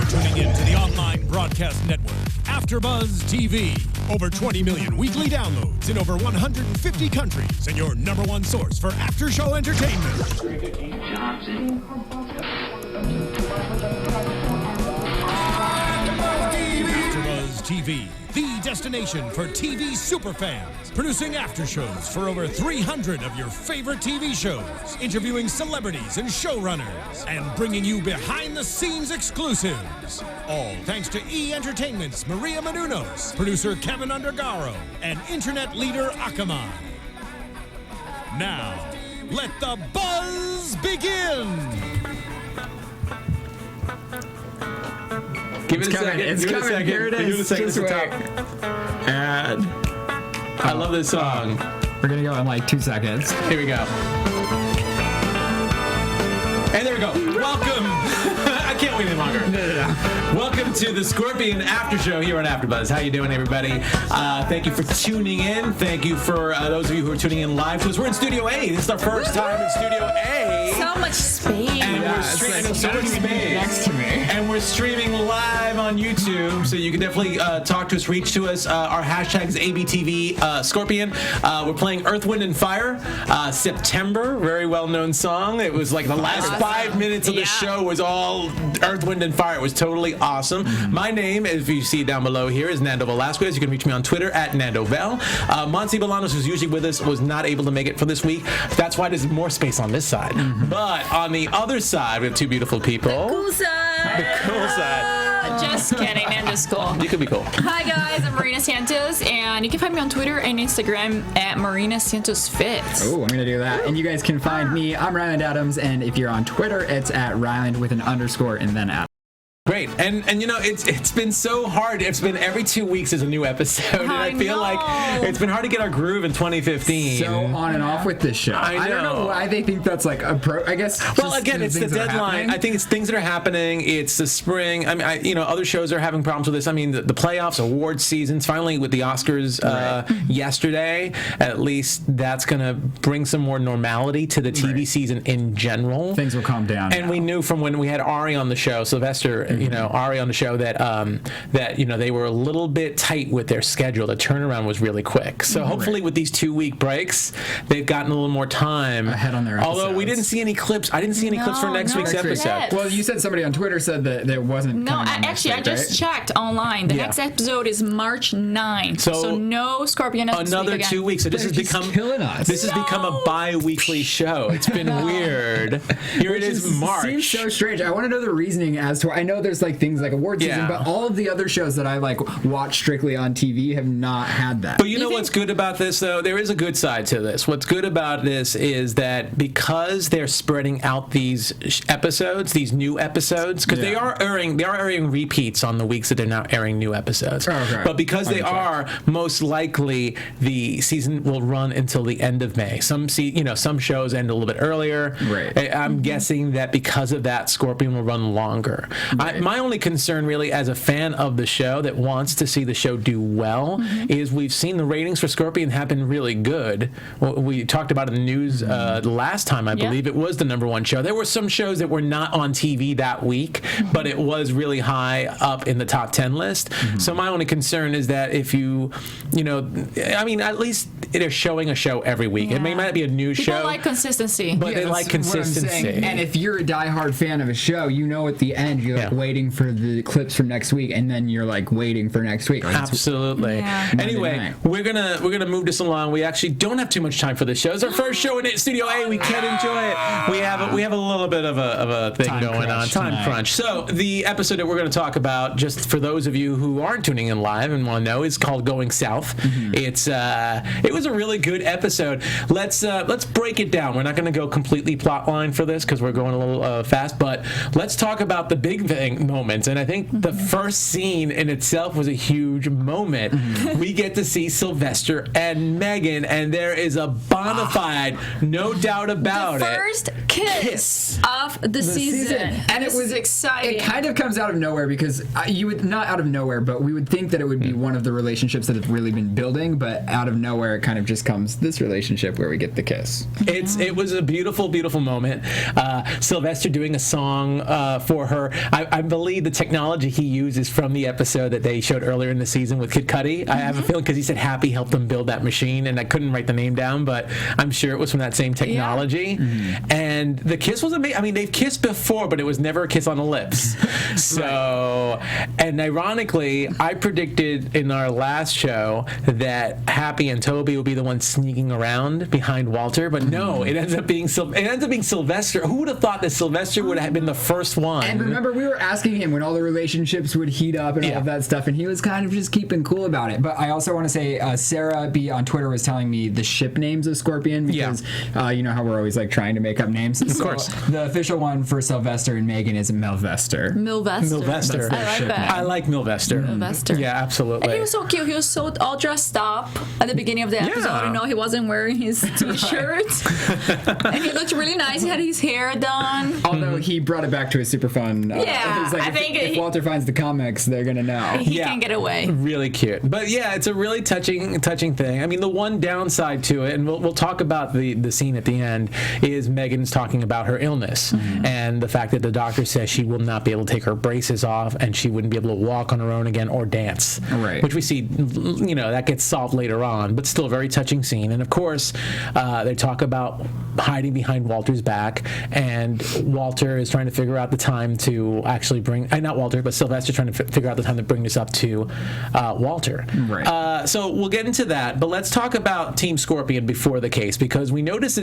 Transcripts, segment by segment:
tuning in to the online broadcast network, AFTERBUZZ TV. Over 20 million weekly downloads in over 150 countries, and your number one source for after-show entertainment. AFTERBUZZ TV, the destination for TV superfans. Producing aftershows for over 300 of your favorite TV shows, interviewing celebrities and showrunners, and bringing you behind-the-scenes exclusives. All thanks to E! Entertainment's Maria Menounos, producer Kevin Undergaro, and internet leader Akamai. Now, let the buzz begin! Give it a second. It's Give it a coming. second. Here it is. Give it a second. Just wait. And I love this song. We're gonna go in like 2 seconds. Here we go. And there we go. Welcome. I can't wait any longer. No. Welcome to the Scorpion After Show here on AfterBuzz. How you doing, everybody? Thank you for tuning in. Thank you for those of you who are tuning in live to us. We're in Studio A. This is our first time in Studio A. So much space. And we're streaming so much space next to me. And we're streaming live on YouTube, so you can definitely talk to us, reach to us. Our hashtag is ABTV Scorpion. We're playing Earth, Wind, and Fire. September, very well-known song. It was like the last 5 minutes of the show was all Earth, Wind, and Fire. It was totally awesome. My name, if you see down below here, is Nando Velasquez. You can reach me on Twitter at NandoVel. Monty Bolanos, who's usually with us, was not able to make it for this week. That's why there's more space on this side. But on the other side, we have two beautiful people. Cool side. The cool side. Just kidding, and just cool. You could be cool. Hi guys, I'm Marina Santos, and you can find me on Twitter and Instagram at Marina Santos Fits. Oh, I'm gonna do that. And you guys can find me. I'm Ryland Adams, and if you're on Twitter, it's at Ryland with an underscore and then at. Great, and you know it's been so hard. It's been every 2 weeks is a new episode, and I feel like it's been hard to get our groove in 2015. So on and off with this show. I don't know why they think that's like I guess. Well, again, it's the deadline. I think it's things that are happening. It's the spring. I mean, other shows are having problems with this. I mean, the playoffs, award seasons. Finally, with the Oscars yesterday, at least that's gonna bring some more normality to the TV season in general. Things will calm down. And we knew from when we had Ari on the show, Sylvester. Ari on the show that they were a little bit tight with their schedule. The turnaround was really quick. So hopefully with these 2 week breaks, they've gotten a little more time ahead on their episodes. Although we didn't see any clips. I didn't see any clips for next week's episode. Well, you said somebody on Twitter said that there wasn't. No, I just checked online. The next episode is March 9th. So no Scorpion episode. Another 2 weeks. So this has become killing us. This has become a bi-weekly show. It's been weird. Here it is, March. Seems so strange. I want to know the reasoning as to. I know there's like things like award season, but all of the other shows that I like watch strictly on TV have not had that. But you know what's good about this, though? There is a good side to this. What's good about this is that because they're spreading out these episodes, these new episodes, because they are airing repeats on the weeks that they're not airing new episodes. Okay. But because they are, most likely the season will run until the end of May. Some shows end a little bit earlier. Right. I'm guessing that because of that, Scorpion will run longer. Right. My only concern, really, as a fan of the show that wants to see the show do well, is we've seen the ratings for Scorpion have been really good. We talked about it in the news last time. I believe it was the #1 show. There were some shows that were not on TV that week, but it was really high up in the top 10 list. So my only concern is that if at least they're showing a show every week. It might not be a new show. People like consistency. But they like consistency. And if you're a diehard fan of a show, at the end you're like waiting for the clips from next week, and then you're like waiting for next week. Absolutely. Anyway, we're gonna move this along. We actually don't have too much time for this show. It's our first show in Studio A. We can't enjoy it. We have a little bit of a thing time going on. Time crunch. So the episode that we're going to talk about, just for those of you who aren't tuning in live and want to know, is called Going South. It was a really good episode. Let's break it down. We're not going to go completely plotline for this because we're going a little fast, but let's talk about the big moments. And I think the first scene in itself was a huge moment. We get to see Sylvester and Megan, and there is a bona fide, no doubt about the first kiss of the season. And it was exciting. It kind of comes out of nowhere because you would not out of nowhere, but we would think that it would be one of the relationships that have really been building, but out of nowhere it kind of just comes this relationship where we get the kiss. It was a beautiful, beautiful moment. Sylvester doing a song for her. I I believe the technology he used is from the episode that they showed earlier in the season with Kid Cudi. I have a feeling because he said Happy helped them build that machine, and I couldn't write the name down, but I'm sure it was from that same technology. And the kiss was amazing. I mean, they've kissed before, but it was never a kiss on the lips. So, and ironically, I predicted in our last show that Happy and Toby would be the ones sneaking around behind Walter, but no, it ends up being Sylvester. Who would have thought that Sylvester would have been the first one? And remember, we were asking him when all the relationships would heat up and all of that stuff, and he was kind of just keeping cool about it. But I also want to say, Sarah B on Twitter was telling me the ship names of Scorpion because you know how we're always like trying to make up names. Of course, the official one for Sylvester and Megan is Milvester. Milvester. I like that. I like Milvester. Milvester. Yeah, absolutely. And he was so cute. He was so all dressed up at the beginning of the episode. You know, he wasn't wearing his t-shirt. And he looked really nice. He had his hair done. Although he brought it back to a super fun. Yeah, like, I think if Walter finds the comics, they're gonna know. He can't get away. Really cute. But yeah, it's a really touching thing. I mean, the one downside to it, and we'll talk about the scene at the end, is Megan's talking about her illness and the fact that the doctor says she will not be able to take her braces off and she wouldn't be able to walk on her own again or dance. Right. Which we see, you know, that gets solved later on, but still a very touching scene. And of course, they talk about hiding behind Walter's back, and Walter is trying to figure out the time to actually bring, not Walter, but Sylvester trying to figure out the time to bring this up to Walter. Right. So we'll get into that, but let's talk about Team Scorpion before the case, because we noticed that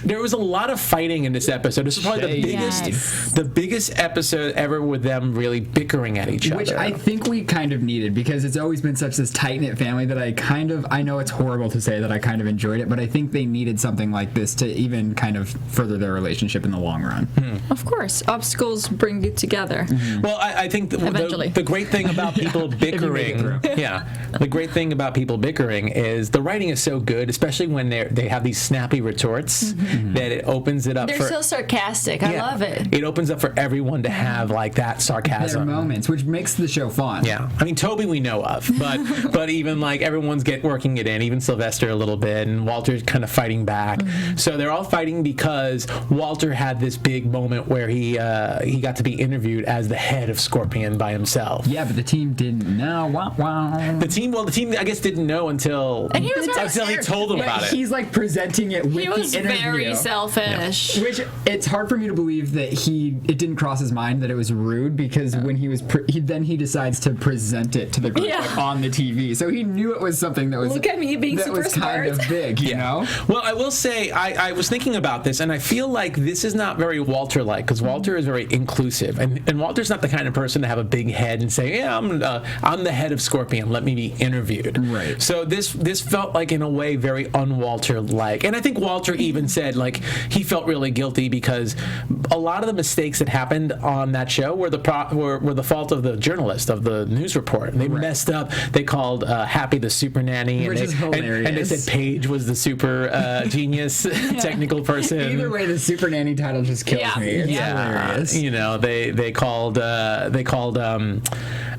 there was a lot of fighting in this episode. This is probably the biggest episode ever with them really bickering at each other. Which I think we kind of needed, because it's always been such this tight-knit family that I know it's horrible to say that I kind of enjoyed it, but I think they needed something like this to even kind of further their relationship in the long run. Of course, obstacles bring it together. Well, I think the great thing about people bickering, the great thing about people bickering is the writing is so good, especially when they have these snappy retorts, that it opens it up. They're so sarcastic. I love it. It opens up for everyone to have like that sarcasm. Their moments, which makes the show fun. Yeah, I mean Toby we know of, but even like everyone's working it in, even Sylvester a little bit, and Walter's kind of fighting back. So they're all fighting because Walter had this big moment where he got to be interviewed as the head of Scorpion by himself. Yeah, but the team didn't know. The team I guess didn't know until he told them about it. He's like presenting it with the interview. He was very selfish. Yeah. Which it's hard for me to believe that it didn't cross his mind that it was rude, because when he was he decides to present it to the group like, on the TV, so he knew it was something that was look at me being super kind of big, you know. Well, I will say I was thinking about this, and I feel like this is not very Walter-like, because Walter is very inclusive, and Walter's not the kind of person to have a big head and say, yeah, I'm the head of Scorpion, let me be interviewed. Right. So this felt like in a way very un-Walter-like, and I think Walter even said like he felt really guilty because a lot of the mistakes that happened on that show were the fault of the journalist, of the news report. They messed up. They called Happy the super nanny, which is hilarious. And they said Paige was the super genius technical person. Either way, the super nanny title just kills me. It's hilarious. You know, they called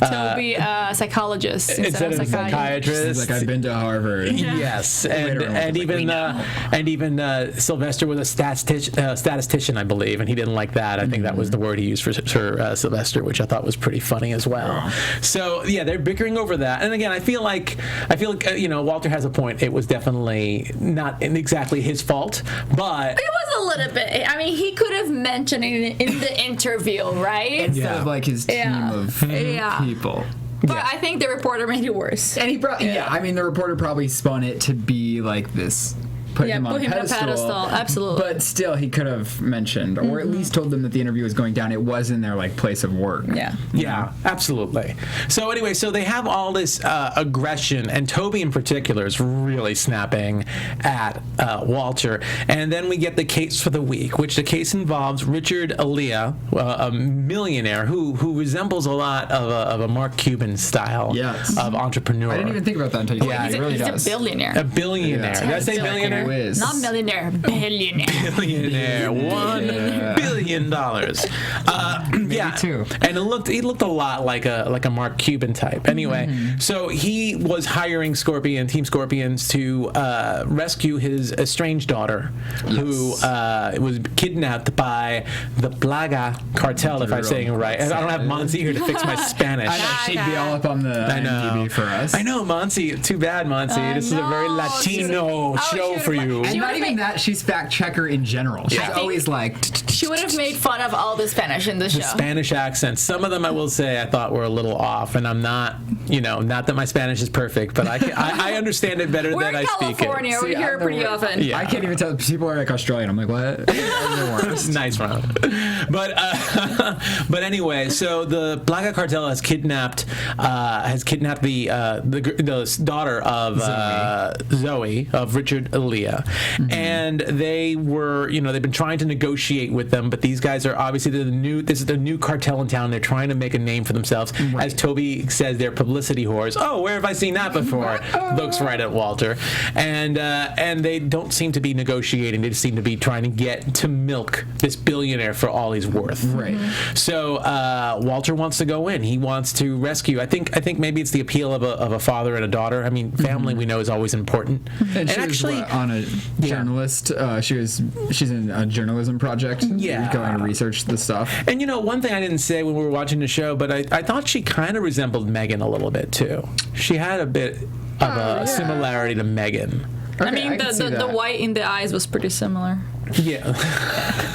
Toby psychologist instead of psychiatrist. He's like, I've been to Harvard. Yes, and even Sylvester was a statistician, I believe, and he didn't like that. I think that was the word he used for Sylvester, which I thought was pretty funny as well. So yeah, they're bickering over that. And again, I feel like you know, Walter has a point. It was definitely not exactly his fault, but it was a little bit. I mean, he could have mentioned it in the interview, right? Instead of like his team of people. But I think the reporter made it worse. And he probably, I mean, the reporter probably spun it to be like this. Put him on a pedestal. Absolutely. But still, he could have mentioned, or at least told them that the interview was going down. It was in their like place of work. Yeah, absolutely. So anyway, so they have all this aggression, and Toby in particular is really snapping at Walter. And then we get the case for the week, which the case involves Richard Alia, a millionaire who resembles a lot of a Mark Cuban style of entrepreneur. I didn't even think about that until you said it. He really does. He's a billionaire. A billionaire. Did I say billionaire? Not millionaire, billionaire. Billionaire. $1 billion. maybe two. And he looked a lot like a Mark Cuban type. Anyway, so he was hiring Team Scorpions to rescue his estranged daughter, who was kidnapped by the Plaga cartel, if I'm saying it right. I don't have Monsi here to fix my Spanish. I know, she'd be all up on the IMDb for us. I know, Monsi. Too bad, Monsi. This is a very Latino show for you. And not even that, she's fact checker in general. She's always like... She would have made fun of all the Spanish in the show. Spanish accents. Some of them, I will say, I thought were a little off, and I'm not, not that my Spanish is perfect, but I understand it better than I speak it. We're in California. We hear it pretty often. Yeah. I can't even tell. People are like Australian. I'm like, what? Nice round. But anyway, so the Plaga cartel has kidnapped the daughter of Zoe of Richard Aaliyah, and they were, they've been trying to negotiate with them, but these guys are obviously this is the new cartel in town. They're trying to make a name for themselves. As Toby says, they're publicity whores. Oh, where have I seen that before? Looks right at Walter. And they don't seem to be negotiating. They just seem to be trying to get to milk this billionaire for all he's worth. Right. So Walter wants to go in. He wants to rescue. I think maybe it's the appeal of a father and a daughter. I mean, family we know is always important. And she actually was, on a journalist. She's in a journalism project. Yeah. Going to research the stuff. And one thing I didn't say when we were watching the show, but I thought she kind of resembled Megan a little bit too. She had a bit of a similarity to Megan. Okay, I mean, the white in the eyes was pretty similar. Yeah.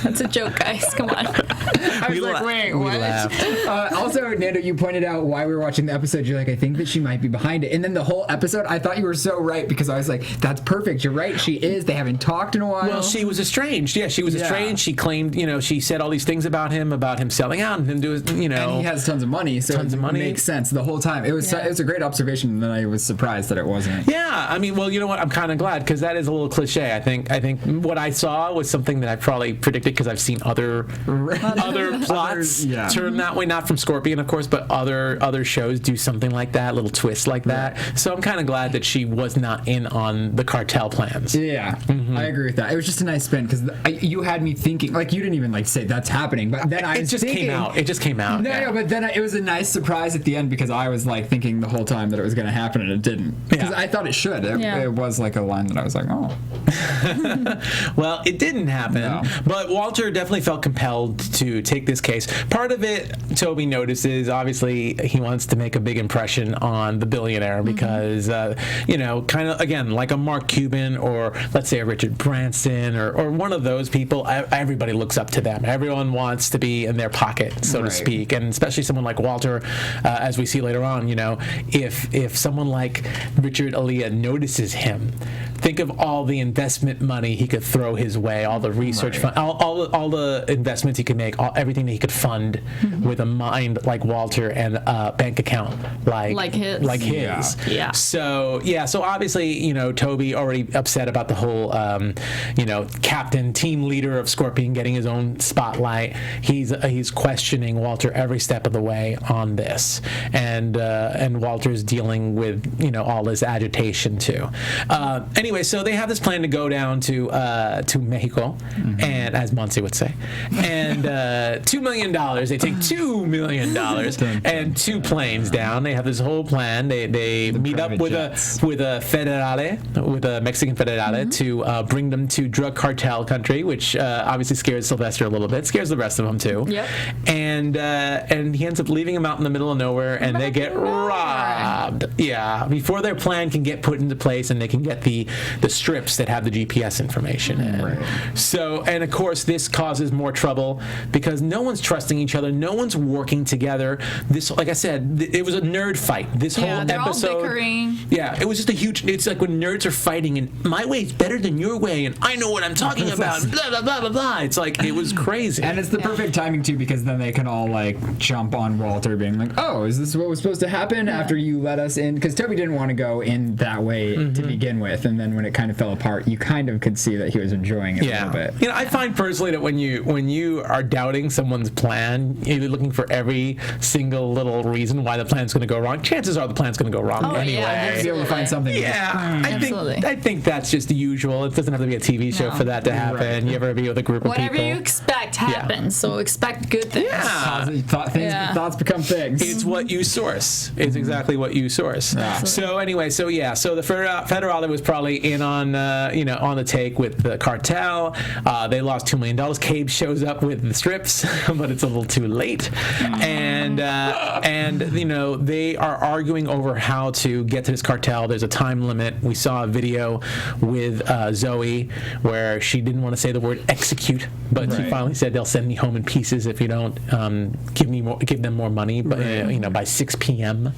That's a joke, guys. Come on. I was like, wait, what? Also, Nando, you pointed out why we were watching the episode. You're like, I think that she might be behind it. And then the whole episode, I thought you were so right because I was like, that's perfect. You're right. She is. They haven't talked in a while. Well, she was estranged. Yeah, she was estranged. She claimed, she said all these things about him selling out and him doing, And he has tons of money, so it makes sense the whole time. It was a great observation, and then I was surprised that it wasn't. Yeah, I mean, well, you know what? I'm kind of glad because that is a little cliche. I think what I saw was something that I probably predicted because I've seen other plots turn that way, not from Scorpion, of course, but other shows do something like that, little twist like that. So I'm kind of glad that she was not in on the cartel plans. Yeah, I agree with that. It was just a nice spin because you had me thinking, like, you didn't even say that's happening, but then it just came out. No, but then it was a nice surprise at the end because I was like thinking the whole time that it was going to happen and it didn't. Because I thought it should. It was like a line that I was like, oh. Well, it didn't happen. No. But Walter definitely felt compelled to take this case. Part of it, Toby notices, obviously, he wants to make a big impression on the billionaire because, kind of, again, like a Mark Cuban or, let's say, a Richard Branson or one of those people, everybody looks up to them. Everyone wants to be in their pocket, so to speak. And especially someone like Walter, as we see later on, if someone like Richard Aaliyah notices him, think of all the investment money he could throw his way, all the research fund, all the investments he could make, everything that he could fund with a mind like Walter and a bank account like his. Yeah. So obviously, Toby already upset about the whole, captain, team leader of Scorpion getting his own spotlight. He's questioning Walter every step of the way on this, and Walter's dealing with all this agitation too. Anyway, so they have this plan to go down to Mexico, and as Monse would say, and $2 million. They take $2 million and 2 planes down. They have this whole plan. They meet up with a federale, with a Mexican federale to bring them to drug cartel country, which obviously scares Sylvester a little bit. Scares the rest of them too. Yep. And he ends up leaving them out in the middle of nowhere, and they get robbed. Yeah, before their plan can get put into place, and they can get the strips that have the GPS information in. Right. So, and of course, this causes more trouble because no one's trusting each other. No one's working together. This, like I said, it was a nerd fight. This whole episode. All bickering. Yeah, it was just a huge. It's like when nerds are fighting, and my way is better than your way, and I know what I'm talking about. Blah blah blah blah blah. It's like it was crazy. And it's the perfect timing too, because then they can all jump on Walter, being like, "Oh, is this what was supposed to happen after you let us in?" Because Toby didn't want to go in that way to begin with, and then when it kind of fell apart, you kind of could see that he was enjoying it a little bit. I find personally that when you are doubting someone's plan, you're looking for every single little reason why the plan's going to go wrong. Chances are the plan's going to go wrong anyway. Yeah, you'll be able to find something. Yeah, I think that's just the usual. It doesn't have to be a TV show for that to happen. Right. You ever be with a group of people. Whatever you expect, expect happens. So expect good things. Thoughts become things. It's what you source. It's exactly what you source. Yeah. So anyway, so the Federale was probably in on on the take with the cartel. They lost $2 million. Cabe shows up with the strips, but it's a little too late. And they are arguing over how to get to this cartel. There's a time limit. We saw a video with Zoe where she didn't want to say the word execute, but she finally said they'll send me home in pieces if you don't give them more money. But by 6 p.m.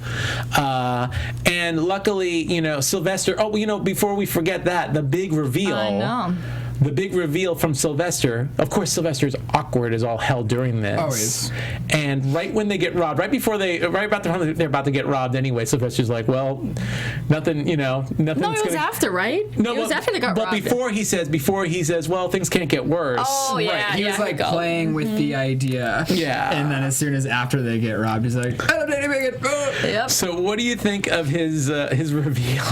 And luckily, Sylvester. Oh, before we forget that, the big reveal. I know. The big reveal from Sylvester. Of course, Sylvester's awkward as all hell during this. Always. And right when they get robbed, right about the time they're about to get robbed anyway, Sylvester's like, well, nothing. No, it was after, right? No, it was after they got robbed. But before he says, well, things can't get worse. Oh yeah, He was like playing with the idea. Yeah. And then as soon as after they get robbed, he's like, oh, did he make it? Yep. So what do you think of his reveal?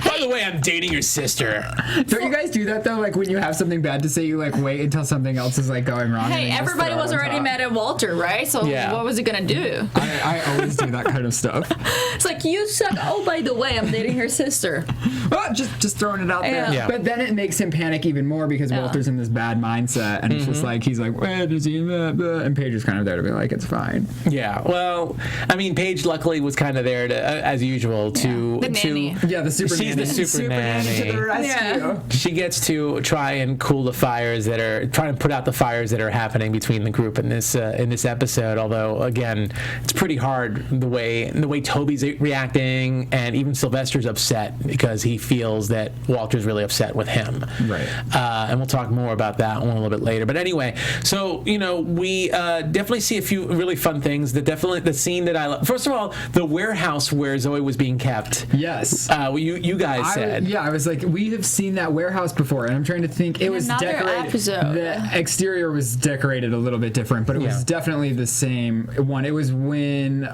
By the way, I'm dating your sister. Don't you guys do that though? Like when you have something bad to say, you like wait until something else is like going wrong. Hey, everybody was already mad at Walter, right? So what was he gonna do? I always do that kind of stuff. It's like, you suck. Oh, by the way, I'm dating her sister. Well, just throwing it out there. Yeah. But then it makes him panic even more because Walter's in this bad mindset, and it's just like he's like, where does he? And Paige is kind of there to be like, it's fine. Yeah. Well, I mean, Paige luckily was kind of there to, as usual, to The nanny. The super She's nanny. the super nanny. To the rescue. She gets to try and cool the fires that are trying to put out the fires that are happening between the group in this episode. Although again, it's pretty hard the way Toby's reacting, and even Sylvester's upset because he feels that Walter's really upset with him. Right. And we'll talk more about that one a little bit later. But anyway, so we definitely see a few really fun things. The scene that I love. First of all, the warehouse where Zoe was being kept. Yes. You guys said. I was like, we have seen that warehouse before, and I'm trying to think. It was Another decorated. episode. The exterior was decorated a little bit different, but it was definitely the same one. It was when.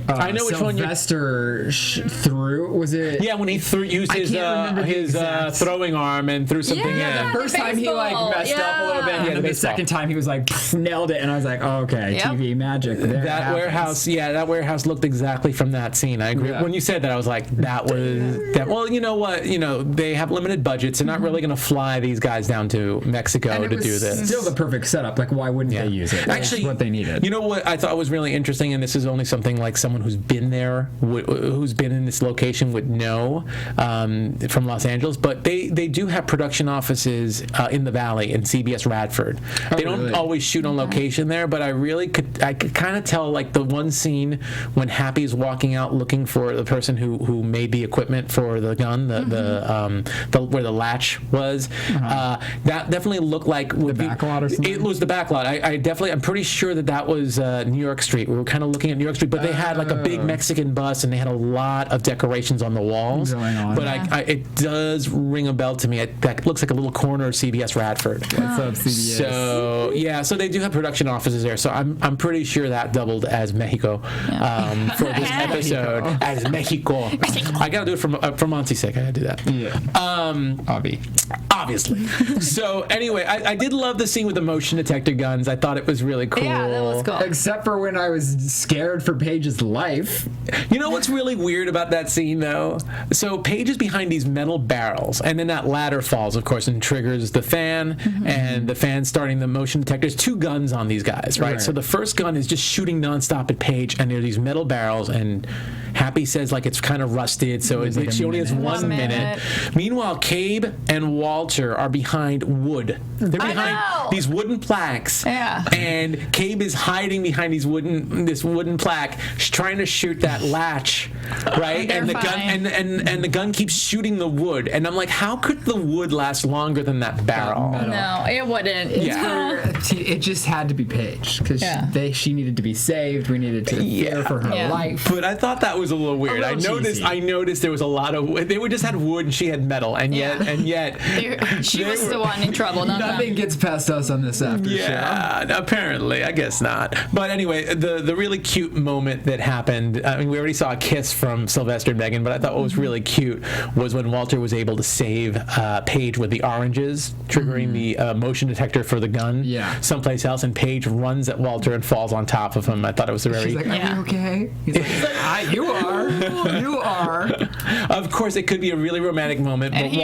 I know which one Sylvester threw. Was it? Yeah, when he used his throwing arm and threw something in. The first time he like messed up a little bit, and then the second time he was like nailed it, and I was like, oh, okay, TV magic. That warehouse looked exactly from that scene. I agree. When you said that, I was like, that was that. Well, you know what? They have limited budgets. They're not really going to fly these guys down to Mexico to do this. Still the perfect setup. Like, why wouldn't they use it? Actually, that's what they needed. You know what I thought was really interesting, and this is only something like someone who's been there, who's been in this location would know from Los Angeles, but they do have production offices in the Valley in CBS Radford. They don't always shoot on location there, but I could kind of tell, like the one scene when Happy's walking out looking for the person who made the equipment for the gun, where the latch was. That definitely looked like the backlot or something. It was the backlot. I'm pretty sure that was New York Street. We were kind of looking at New York Street, but they had like a big Mexican bus, and they had a lot of decorations on the walls. But it does ring a bell to me. That looks like a little corner of CBS Radford. What's up, CBS? So they do have production offices there. So I'm pretty sure that doubled as Mexico for this episode. As Mexico. I gotta do it for Monty's sake. I gotta do that. Yeah. Obviously. So anyway, I did love the scene with the motion detector guns. I thought it was really cool. Yeah, that was cool. Except for when I was scared for Paige's life. You know what's really weird about that scene, though? So Paige is behind these metal barrels, and then that ladder falls, of course, and triggers the fan, and the fan starting the motion detectors. 2 guns on these guys, right? So the first gun is just shooting nonstop at Paige, and there are these metal barrels, and Happy says like it's kind of rusted, so she only has 1 minute. Meanwhile, Cabe and Walter are behind wood. They're behind these wooden plaques, and Cabe is hiding behind this wooden plaque, trying to shoot that latch, right? And the gun and the gun keeps shooting the wood, and I'm like, how could the wood last longer than that barrel? No, it wouldn't. It just had to be Paige because she needed to be saved. We needed to fear for her life. But I thought that was a little weird. I noticed there was a there wood just had wood and she had metal, and yet she was the one in trouble. Nothing gets past us on this after show. Apparently, I guess not. But anyway, the really cute moment that happened. I mean, we already saw a kiss from Sylvester and Megan, but I thought what was really cute was when Walter was able to save Paige with the oranges, triggering the motion detector for the gun someplace else, and Paige runs at Walter and falls on top of him. I thought it was a very... She's like, are you okay? He's like, you are. You are. Of course, it could be a really romantic moment, and but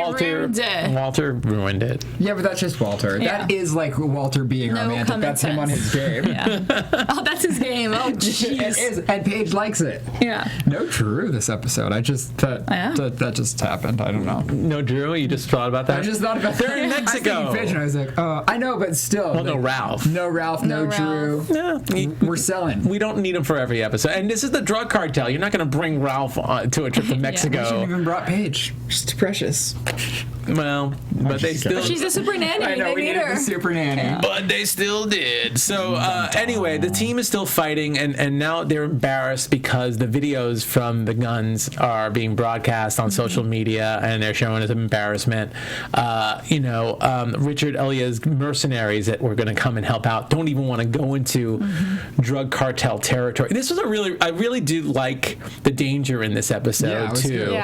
Walter ruined it. Yeah, but that's just Walter. Yeah. That is like Walter being romantic. That's him on his game. Oh, that's his game. Oh, jeez. It is, and Paige likes it. Yeah. No Drew this episode. I just that just happened. I don't know. No Drew? You just thought about that? I just thought about that. They're in Mexico. I was Paige and I was like, I know, but still. Well, no Ralph. No Ralph. No Drew. Yeah, we're selling. We don't need him for every episode. And this is the drug cartel. You're not going to bring Ralph to a trip to Mexico. We shouldn't even brought Paige. She's too precious. Well, but they still... She's a super nanny. I know, we needed her. the super nanny. Yeah. But they still did. So anyway, the team is still fighting, and now they're embarrassed because the videos from the guns are being broadcast on social media, and they're showing as an embarrassment. Richard Elia's mercenaries that were going to come and help out don't even want to go into drug cartel territory. This was I really do like the danger in this episode too,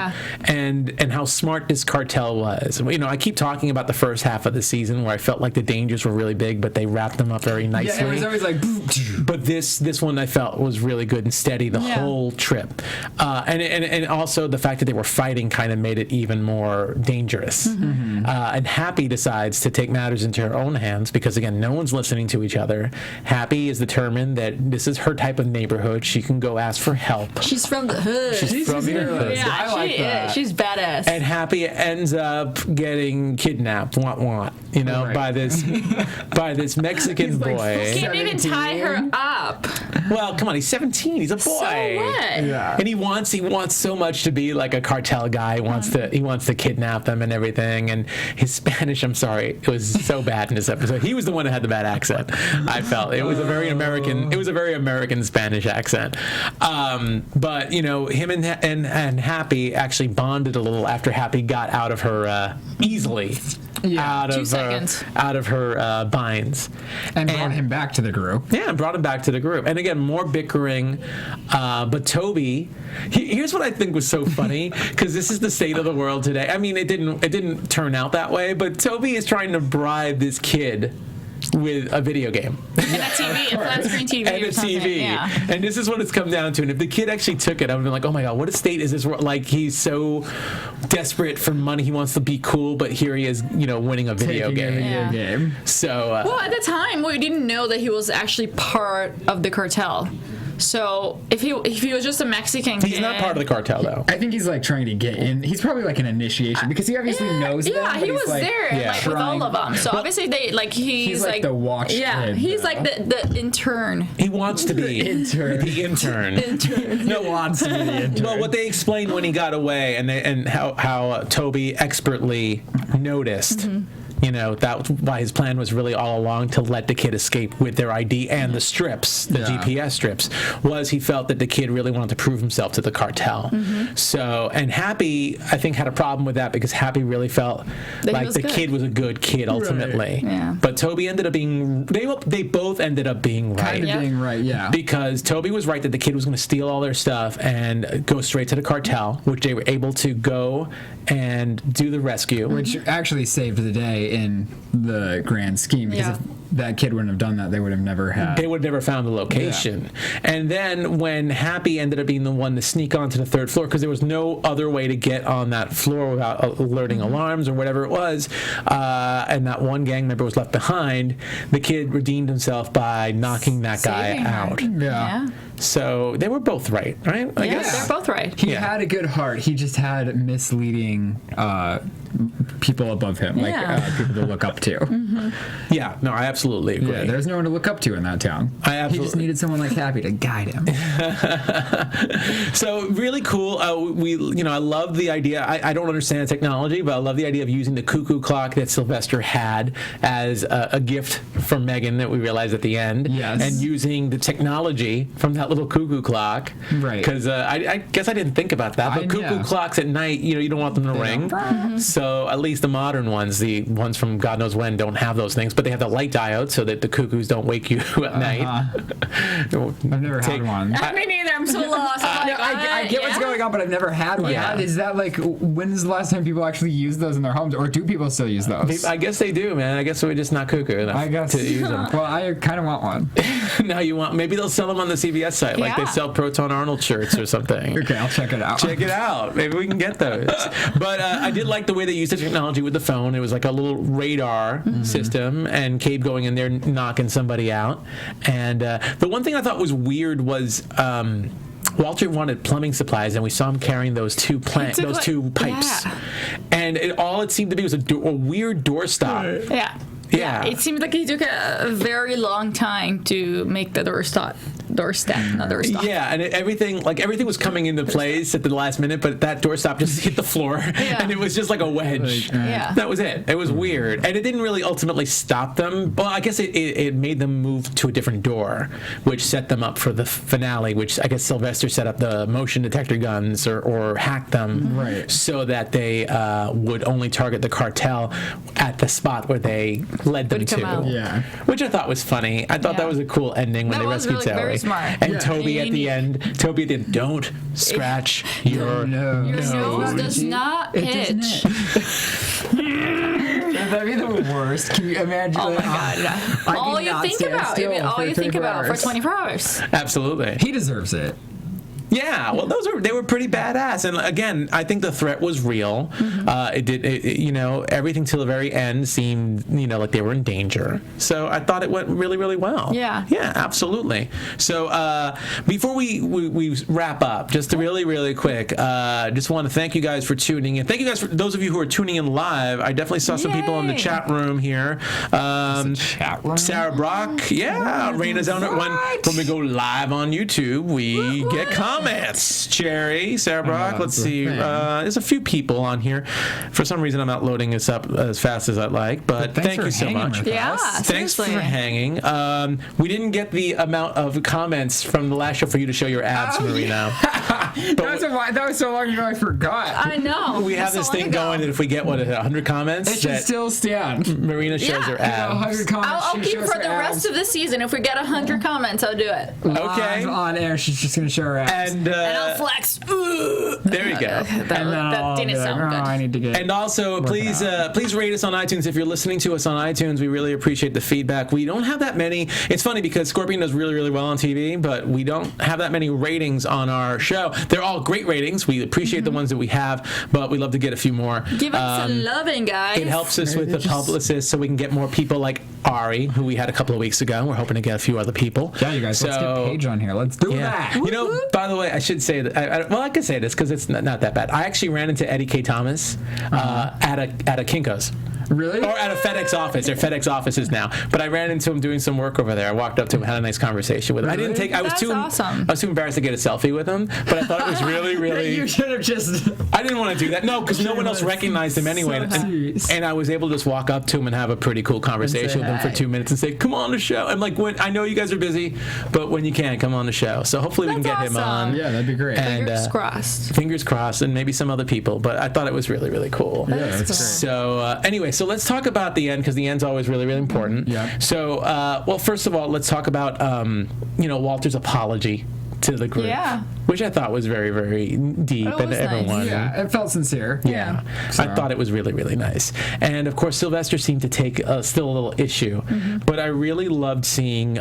and how smart this cartel was. I keep talking about the first half of the season where I felt like the dangers were really big, but they wrapped them up very nicely. Yeah, it was always like... But this one I felt was really good and steady the whole trip. And also the fact that they were fighting kind of made it even more dangerous. And Happy decides to take matters into her own hands because, again, no one's listening to each other. Happy is determined that this is her type of neighborhood. She can go ask for help. She's from the hood. She's from the hood. Yeah, I like that. She's badass. And Happy ends up getting kidnapped, by this Mexican boy. He didn't even tie her up. Well, come on, he's 17. He's a boy. So what? Yeah. And he wants so much to be like a cartel guy. He wants to kidnap them and everything. And his Spanish, I'm sorry, it was so bad in this episode. He was the one that had the bad accent. I felt it was a very American Spanish accent. But him and Happy actually bonded a little after Happy got out of her easily. Out of her binds. And brought him back to the group. Yeah, brought him back to the group. And again, more bickering. But Toby, here's what I think was so funny, because this is the state of the world today. I mean, it didn't turn out that way, but Toby is trying to bribe this kid with a video game. And a TV, a flat screen TV. And a TV. Yeah. And this is what it's come down to. And if the kid actually took it, I would have been like, oh my God, what a state is this? Like, he's so desperate for money. He wants to be cool, but here he is, winning a video game. So. Well, at the time, we didn't know that he was actually part of the cartel. So if he was just a Mexican kid, he's not part of the cartel though. I think he's like trying to get in. He's probably like an initiation because he obviously knows them. Yeah, he was like, there with all of them. So obviously he's like the watch kid. He's like the intern. He wants to be the intern. No, wants to be the intern. Well, what they explained when he got away, and how Toby expertly noticed. That's why his plan was really all along to let the kid escape with their ID and the strips, the GPS strips, was he felt that the kid really wanted to prove himself to the cartel. So, and Happy, I think, had a problem with that because Happy really felt like the kid was a good kid ultimately. Right. Yeah. But Toby ended up being, they both ended up being right. Kind of being right, yeah. Because Toby was right that the kid was going to steal all their stuff and go straight to the cartel, which they were able to go and do the rescue. Which actually saved the day in the grand scheme, because if that kid wouldn't have done that, they would have never had. They would have never found the location. Yeah. And then when Happy ended up being the one to sneak onto the third floor, because there was no other way to get on that floor without alerting alarms or whatever it was, and that one gang member was left behind, the kid redeemed himself by knocking that guy out. Yeah. So they were both right? I guess. They're both right. He had a good heart. He just had misleading people above him, people to look up to. Yeah, no, I absolutely agree. Yeah, there's no one to look up to in that town. He just needed someone like Happy to guide him. So really cool. I love the idea. I don't understand the technology, but I love the idea of using the cuckoo clock that Sylvester had as a gift from Megan that we realized at the end. Yes. And using the technology from that little cuckoo clock. Right. Because I guess I didn't think about that. But cuckoo clocks at night, you don't want them to ring. So at least the modern ones, the ones from God knows when, don't have those things, but they have the light diode diode so that the cuckoos don't wake you at night. I've never had one. Me neither. I'm so lost. I get what's going on, but I've never had one. Yeah. Is that like, when's the last time people actually use those in their homes, or do people still use those? I guess they do, man. I guess we're just not cuckoo enough to use them. Well, I kind of want one. Now you want, maybe they'll sell them on the CVS site, like they sell Proton Arnold shirts or something. Okay, I'll check it out. Check it out. Maybe we can get those. But I did like the way they used the technology with the phone. It was like a little radar system, and Cabe going in there knocking somebody out. And the one thing I thought was weird was Walter wanted plumbing supplies, and we saw him carrying those two pipes. Yeah. And all it seemed to be was a weird doorstop. Yeah. Yeah. It seemed like he took a very long time to make the doorstop. Yeah, and everything was coming into place at the last minute, but that doorstop just hit the floor, and it was just like a wedge. That was it. It was weird, and it didn't really ultimately stop them. Well, I guess it made them move to a different door, which set them up for the finale. Which I guess Sylvester set up the motion detector guns or hacked them, so that they would only target the cartel at the spot where they led them to. Yeah, which I thought was funny. I thought that was a cool ending when they rescued Sally. Very smart. And Toby at the end, don't scratch your nose. Your nose does not itch. That'd be the worst. Can you imagine? Oh my god! All you think about for 24 hours. Absolutely. He deserves it. Yeah, well, they were pretty badass, and again, I think the threat was real. Everything till the very end seemed, like they were in danger. So I thought it went really, really well. Yeah, absolutely. So before we wrap up, just really, really quick, just want to thank you guys for tuning in. Thank you guys for those of you who are tuning in live. I definitely saw some people in the chat room here. Chat room? Sarah Brock, Raina's on it. When we go live on YouTube, we get comments. Cherry, Sarah Brock, let's see. There's a few people on here. For some reason, I'm not loading this up as fast as I'd like, but thank you so much. Thanks for hanging. We didn't get the amount of comments from the last show for you to show your abs, Marina. That was so long ago, I forgot. I know. We have this thing going that if we get 100 comments, it should still stand. Marina shows her abs. 100 comments. I'll keep for the rest of the season. If we get 100 comments, I'll do it. Okay. Live on air, she's just gonna show her abs. And I'll flex. There you go. That didn't sound good. I need to get. And also, please rate us on iTunes. If you're listening to us on iTunes, we really appreciate the feedback. We don't have that many. It's funny because Scorpion does really, really well on TV, but we don't have that many ratings on our show. They're all great ratings. We appreciate the ones that we have, but we love to get a few more. Give us some loving, guys. It helps us with the publicists so we can get more people like Ari, who we had a couple of weeks ago. We're hoping to get a few other people. Yeah, you guys, let's get Paige on here. Let's do that. By the way, I should say that. I could say this because it's not that bad. I actually ran into Eddie K. Thomas at a Kinko's. Really? Or at a FedEx office. They're FedEx offices now. But I ran into him doing some work over there. I walked up to him, had a nice conversation with him. Really? I was too embarrassed to get a selfie with him, but I thought it was really, really. You should have just. I didn't want to do that. No, because no one else recognized him anyway. And I was able to just walk up to him and have a pretty cool conversation with him for 2 minutes and say, "Come on the show." I'm like, I know you guys are busy, but when you can, come on the show. So hopefully we can get him on. Yeah, that'd be great. And, fingers crossed. Fingers crossed, and maybe some other people. But I thought it was really, really cool. Yeah, that's great. So anyway, so let's talk about the end because the end's always really, really important. Yeah. So, well, first of all, let's talk about Walter's apology to the group, which I thought was very, very deep and everyone. Nice. Yeah, it felt sincere. Yeah. So. I thought it was really, really nice. And of course, Sylvester seemed to take still a little issue, but I really loved seeing.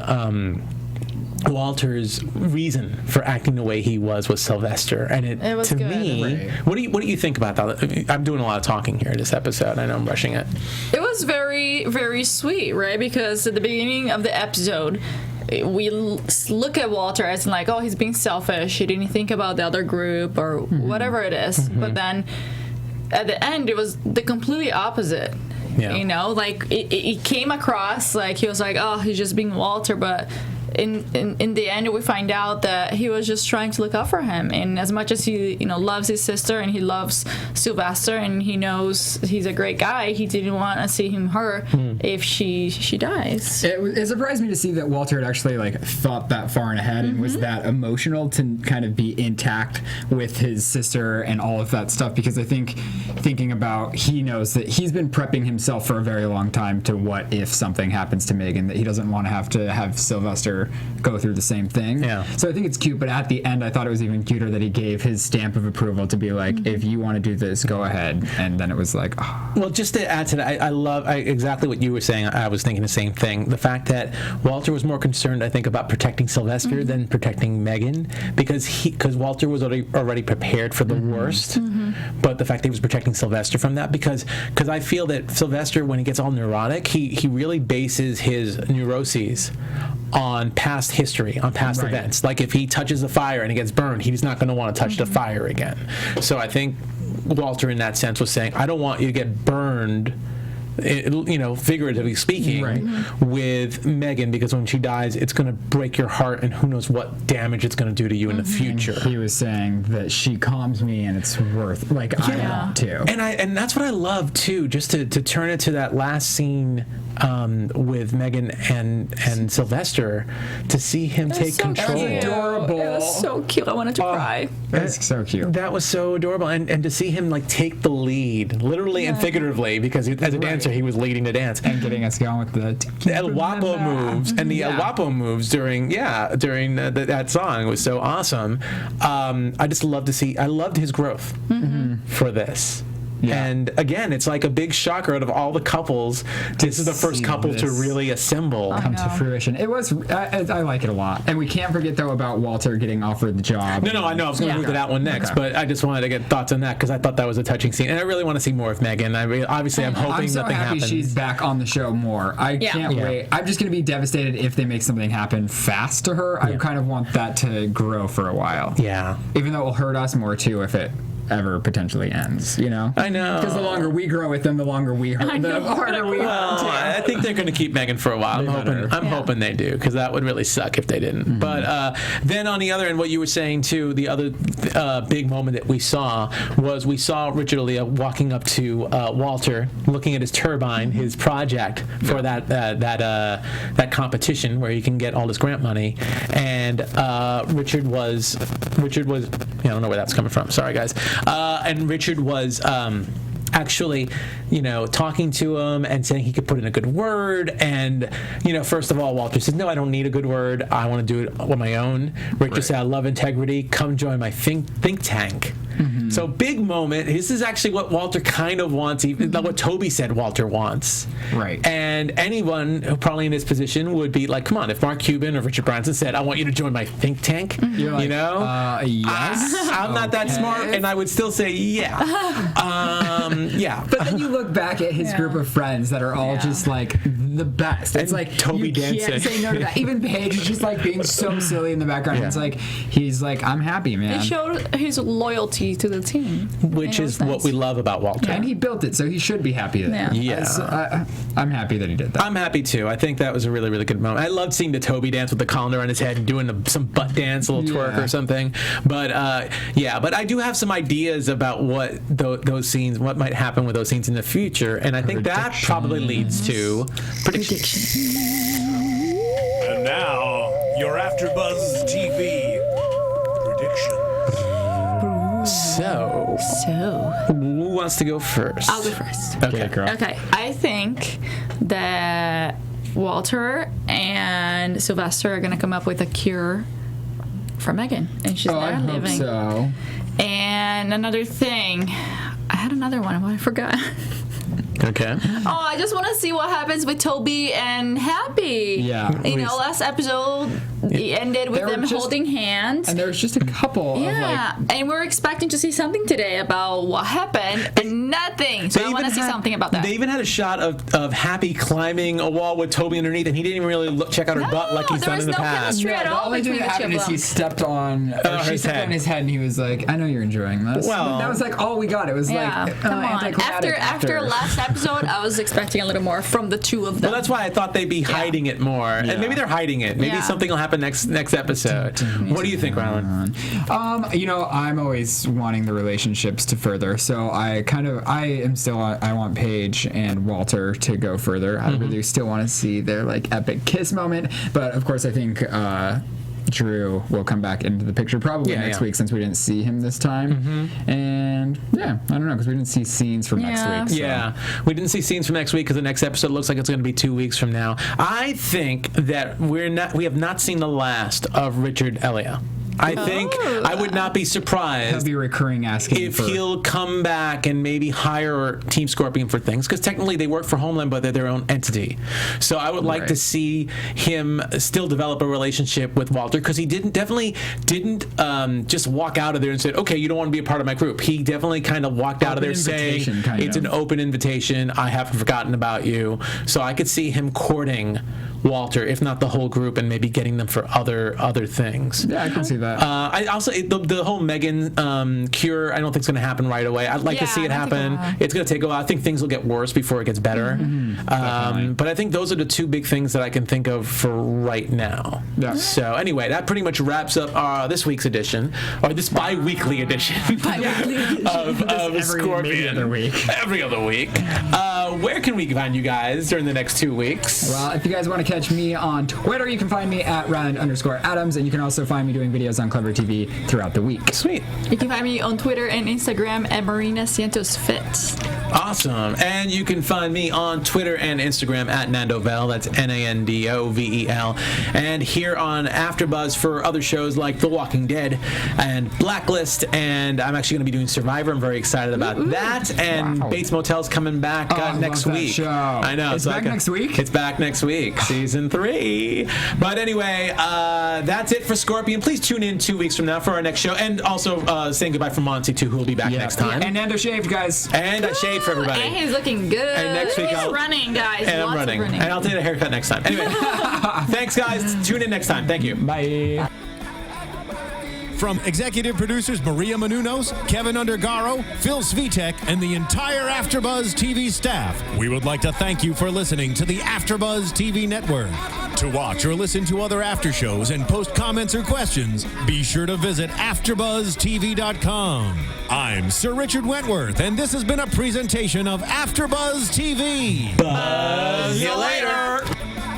Walter's reason for acting the way he was with Sylvester, and it was to good. Me. Right. What do you think about that? I'm doing a lot of talking here in this episode. I know I'm rushing it. It was very, very sweet, right? Because at the beginning of the episode, we look at Walter as like, oh, he's being selfish. He didn't think about the other group or whatever it is. But then at the end, it was the completely opposite. Yeah. Like it came across like he was like, oh, he's just being Walter, but in the end, we find out that he was just trying to look out for him. And as much as he, loves his sister and he loves Sylvester and he knows he's a great guy, he didn't want to see him hurt if she dies. It surprised me to see that Walter had actually thought that far ahead and was that emotional to kind of be intact with his sister and all of that stuff, because I think thinking about, he knows that he's been prepping himself for a very long time to what if something happens to Megan, that he doesn't want to have Sylvester go through the same thing. Yeah. So I think it's cute, but at the end I thought it was even cuter that he gave his stamp of approval to be like, if you want to do this, go ahead. And then it was like, oh. Well, just to add to that, I love exactly what you were saying. I was thinking the same thing. The fact that Walter was more concerned, I think, about protecting Sylvester than protecting Megan, because Walter was already prepared for the worst. But the fact that he was protecting Sylvester from that, because I feel that Sylvester, when he gets all neurotic, he really bases his neuroses on past history, on past events. Like if he touches the fire and he gets burned, he's not going to want to touch the fire again. So I think Walter, in that sense, was saying, I don't want you to get burned, figuratively speaking, with Megan, because when she dies, it's going to break your heart, and who knows what damage it's going to do to you in the future. He was saying that she calms me, and it's worth, I want to. And that's what I love too. Just to turn it to that last scene with Megan and Sylvester, to see him take control. Cute. Adorable. It was so cute. I wanted to cry. That's so cute. That was so adorable, and to see him take the lead, literally and figuratively, because as a dancer, he was leading the dance and getting us going with the El Guapo moves and the El Guapo moves during that song. It was so awesome. I just love to see. I loved his growth for this. Yeah. And again, it's like a big shocker out of all the couples. This is the first couple to really assemble. Come to fruition. It was, I like it a lot. And we can't forget, though, about Walter getting offered the job. No, I know. I was going to move to that one next, but I just wanted to get thoughts on that, because I thought that was a touching scene. And I really want to see more of Megan. Obviously, I'm hoping so nothing happens. She's back on the show more. I can't wait. I'm just going to be devastated if they make something happen fast to her. I kind of want that to grow for a while. Yeah. Even though it will hurt us more, too, if it ever potentially ends, I know. Because the longer we grow with them, the longer we hurt, the harder we hurt. I think they're going to keep Megan for a while. I'm hoping they do, because that would really suck if they didn't. But then on the other end, what you were saying too, the other big moment that we saw Richard Aaliyah walking up to Walter, looking at his turbine, his project for that competition where he can get all this grant money, and Richard was I don't know where that's coming from. Sorry, guys. And Richard was actually, talking to him and saying he could put in a good word. And, first of all, Walter says, no, I don't need a good word. I want to do it on my own. Richard said, I love integrity. Come join my think tank. So big moment. This is actually what Walter kind of wants, even what Toby said Walter wants. Right. And anyone who probably in his position would be like, come on, if Mark Cuban or Richard Branson said, I want you to join my think tank, yes. I'm not that smart, and I would still say, yeah. Yeah. But then you look back at his group of friends that are all just the best. It's and Toby dancing. You can't say no to that. Even Paige is just being so silly in the background. Yeah. It's he's I'm happy, man. He showed his loyalty to the team, which is what we love about Walter. And he built it, so he should be happy then. Yeah. I'm happy that he did that. I'm happy too. I think that was a really, really good moment. I loved seeing the Toby dance with the colander on his head and doing some butt dance, a little twerk or something. But but I do have some ideas about what those scenes, what might happen with those scenes in the future, and I think that probably leads to predictions. And now, your AFTERBUZZ TV prediction. So, who wants to go first? I'll go first. Okay, girl. Okay, I think that Walter and Sylvester are gonna come up with a cure for Megan, and she's not living. I hope so. And another thing, I had another one, but I forgot. Okay. Oh, I just want to see what happens with Toby and Happy. Yeah. Last episode ended with them holding hands. And there was just a couple of and we're expecting to see something today about what happened, and nothing. So I want to see something about that. They even had a shot of Happy climbing a wall with Toby underneath, and he didn't even really check out her butt like he's done in the past. There was no chemistry at all. The only thing that happened is he stepped on his head, and he was like, I know you're enjoying this. Well, that was all we got. It was come on. After last episode, episode, I was expecting a little more from the two of them. Well, that's why I thought they'd be hiding it more, and maybe they're hiding it. Maybe something will happen next episode. What do you think, Ryland? I'm always wanting the relationships to further, so I want Paige and Walter to go further. I really still want to see their like epic kiss moment, but of course I think Drew will come back into the picture probably next week, since we didn't see him this time. And I don't know, because we didn't see scenes from next week. So. Yeah, we didn't see scenes from next week because the next episode looks like it's going to be 2 weeks from now. I think that we have not seen the last of Richard Elliott. I think I would not be surprised. He'll be recurring asking if he'll come back and maybe hire Team Scorpion for things, because technically they work for Homeland, but they're their own entity. So I would like to see him still develop a relationship with Walter, because he definitely didn't just walk out of there and said, "Okay, you don't want to be a part of my group." He definitely kind of walked out of there saying, "It's an open invitation. I haven't forgotten about you." So I could see him courting Walter, if not the whole group, and maybe getting them for other things. Yeah, I can see that. I also the whole Megan cure, I don't think it's going to happen right away. I'd like to see it happen. It's going to take a while. I think things will get worse before it gets better. But I think those are the two big things that I can think of for right now. Yeah. So anyway, that pretty much wraps up this week's edition, or this bi-weekly edition of Scorpion. Every other week. Where can we find you guys during the next 2 weeks? Well, if you guys want to catch me on Twitter, you can find me at Ryland_Adams, and you can also find me doing videos on Clever TV throughout the week. Sweet. You can find me on Twitter and Instagram at Marina Santos Fit. Awesome. And you can find me on Twitter and Instagram at Nandovel. That's Nandovel. And here on AfterBuzz for other shows like The Walking Dead and Blacklist. And I'm actually going to be doing Survivor. I'm very excited about that. And Bates Motel's coming back next week. Show. I know. It's back next week? It's back next week. Season 3. But anyway, that's it for Scorpion. Please tune in 2 weeks from now for our next show. And also saying goodbye from Monty, too, who will be back next time. And Nando shaved, guys. And I shaved for everybody. And he's looking good. And next week he's running, guys. And I'm running. And I'll take a haircut next time. Anyway, thanks, guys. Tune in next time. Thank you. Bye. From executive producers Maria Menounos, Kevin Undergaro, Phil Svitek, and the entire AfterBuzz TV staff, we would like to thank you for listening to the AfterBuzz TV network. To watch or listen to other after shows and post comments or questions, be sure to visit AfterBuzzTV.com. I'm Sir Richard Wentworth, and this has been a presentation of AfterBuzz TV. Buzz you later.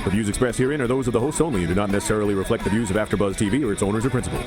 The views expressed herein are those of the hosts only and do not necessarily reflect the views of AfterBuzz TV or its owners or principals.